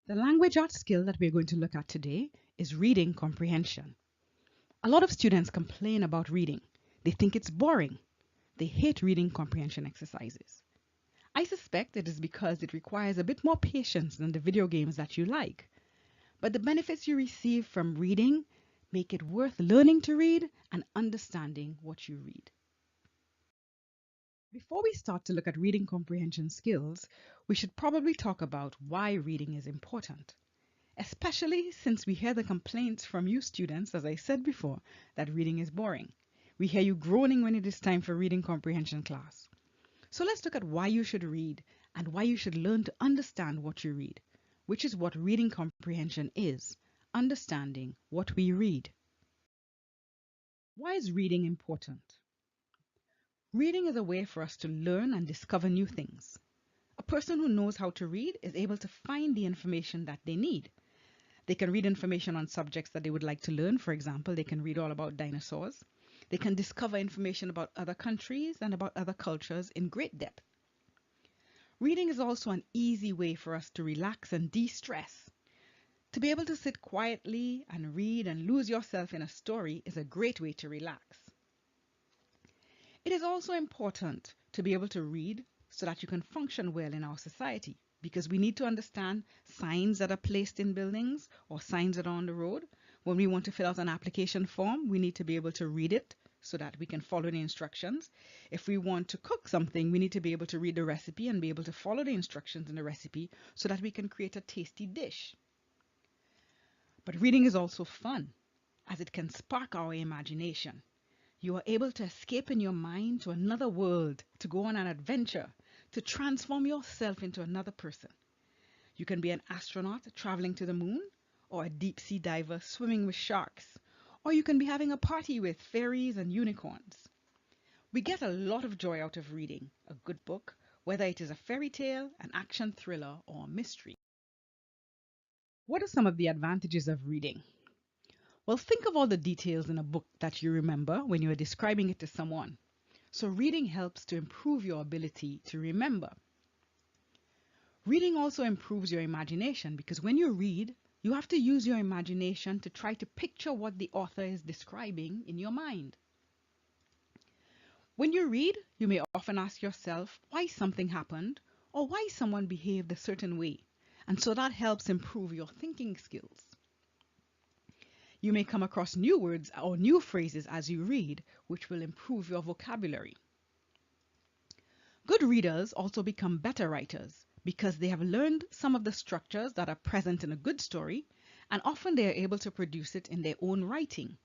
The language arts skill that we're going to look at today is reading comprehension. A lot of students complain about reading. They think it's boring. They hate reading comprehension exercises. I suspect it is because it requires a bit more patience than the video games that you like. But the benefits you receive from reading make it worth learning to read and understanding what you read. Before we start to look at reading comprehension skills, we should probably talk about why reading is important, especially since we hear the complaints from you students, as I said before, that reading is boring. We hear you groaning when it is time for reading comprehension class. So let's look at why you should read and why you should learn to understand what you read, which is what reading comprehension is, understanding what we read. Why is reading important? Reading is a way for us to learn and discover new things. A person who knows how to read is able to find the information that they need. They can read information on subjects that they would like to learn. For example, they can read all about dinosaurs. They can discover information about other countries and about other cultures in great depth. Reading is also an easy way for us to relax and de-stress. To be able to sit quietly and read and lose yourself in a story is a great way to relax. It is also important to be able to read so that you can function well in our society, because we need to understand signs that are placed in buildings or signs that are on the road. When we want to fill out an application form, we need to be able to read it so that we can follow the instructions. If we want to cook something, we need to be able to read the recipe and be able to follow the instructions in the recipe so that we can create a tasty dish. But reading is also fun, as it can spark our imagination. You are able to escape in your mind to another world, to go on an adventure, to transform yourself into another person. You can be an astronaut traveling to the moon, or a deep sea diver swimming with sharks, or you can be having a party with fairies and unicorns. We get a lot of joy out of reading a good book, whether it is a fairy tale, an action thriller, or a mystery. What are some of the advantages of reading? Well, think of all the details in a book that you remember when you are describing it to someone. So reading helps to improve your ability to remember. Reading also improves your imagination, because when you read, you have to use your imagination to try to picture what the author is describing in your mind. When you read, you may often ask yourself why something happened or why someone behaved a certain way, and so that helps improve your thinking skills. You may come across new words or new phrases as you read, which will improve your vocabulary. Good readers also become better writers because they have learned some of the structures that are present in a good story, and often they are able to produce it in their own writing.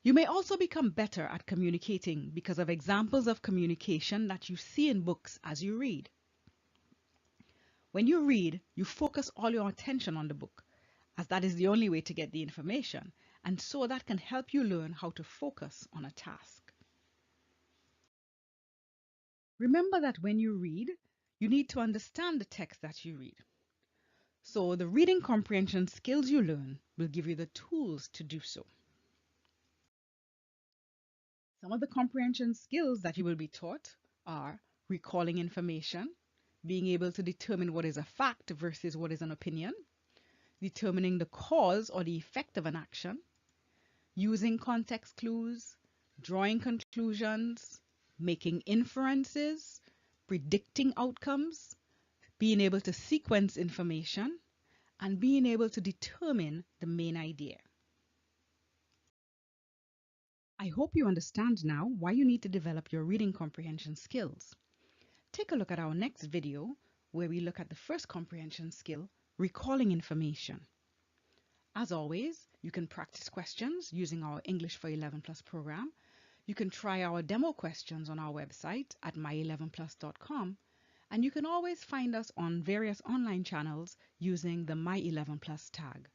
You may also become better at communicating because of examples of communication that you see in books as you read. When you read, you focus all your attention on the book, as that is the only way to get the information, and so that can help you learn how to focus on a task. Remember that when you read, you need to understand the text that you read. So the reading comprehension skills you learn will give you the tools to do so. Some of the comprehension skills that you will be taught are recalling information, being able to determine what is a fact versus what is an opinion, determining the cause or the effect of an action, using context clues, drawing conclusions, making inferences, predicting outcomes, being able to sequence information, and being able to determine the main idea. I hope you understand now why you need to develop your reading comprehension skills. Take a look at our next video where we look at the first comprehension skill, recalling information. As always, you can practice questions using our English for 11 Plus program. You can try our demo questions on our website at my11plus.com, and you can always find us on various online channels using the My11 Plus tag.